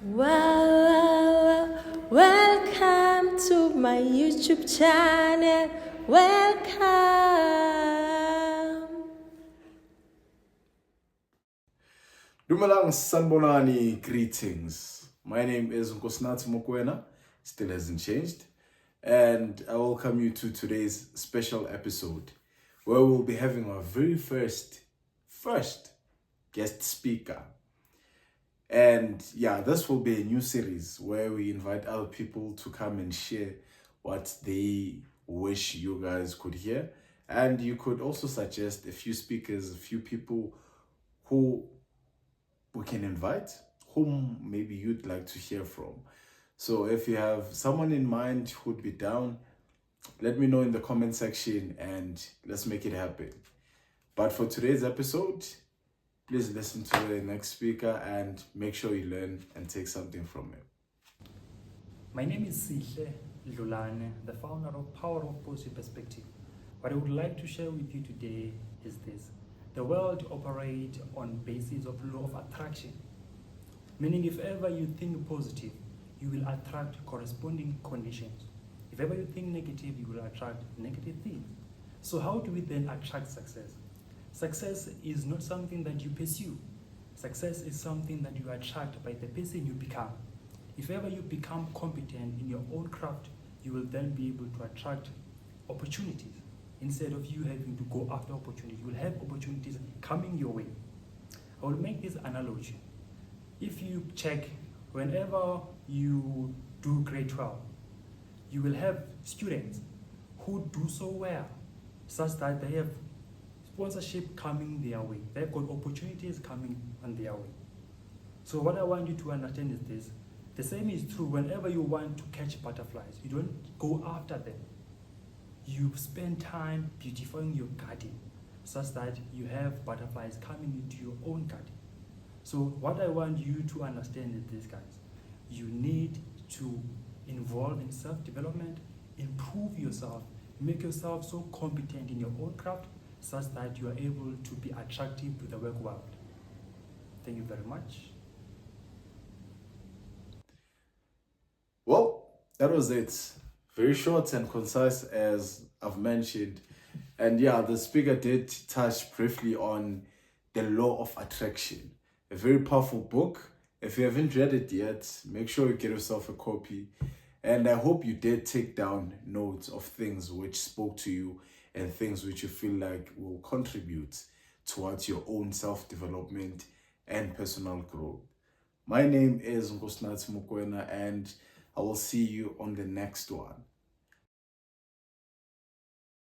Welcome to my YouTube channel. Welcome. Dumelang Sanbonani, greetings. My name is Nkosinathi Mokwena, still hasn't changed, and I welcome you to today's special episode where we'll be having our very first guest speaker. And yeah, this will be a new series where we invite other people to come and share what they wish you guys could hear. And you could also suggest a few speakers, a few people who we can invite, whom maybe you'd like to hear from. So if you have someone in mind who'd be down, let me know in the comment section and let's make it happen. But for today's episode, please listen to the next speaker and make sure you learn and take something from it. My name is Sihle Dlulane, the founder of Power of Positive Perspective. What I would like to share with you today is this. The world operates on basis of law of attraction. Meaning if ever you think positive, you will attract corresponding conditions. If ever you think negative, you will attract negative things. So how do we then attract success? Success is not something that you pursue. Success is something that you attract by the person you become. If ever you become competent in your own craft, you will then be able to attract opportunities. Instead of you having to go after opportunities, you will have opportunities coming your way. I will make this analogy. If you check, whenever you do grade 12, you will have students who do so well, such that they have sponsorship coming their way. They've got opportunities coming on their way. So what I want you to understand is this. The same is true whenever you want to catch butterflies. You don't go after them. You spend time beautifying your garden such that you have butterflies coming into your own garden. So what I want you to understand is this, guys. You need to involve in self-development, improve yourself, make yourself so competent in your own craft such that you are able to be attractive to the work world. Thank you very much. Well, that was it. Very short and concise, as I've mentioned. And yeah, the speaker did touch briefly on the law of attraction. A very powerful book. If you haven't read it yet, make sure you get yourself a copy. And I hope you did take down notes of things which spoke to you and things which you feel like will contribute towards your own self-development and personal growth. My name is Nkosinathi Mokwena, and I will see you on the next one.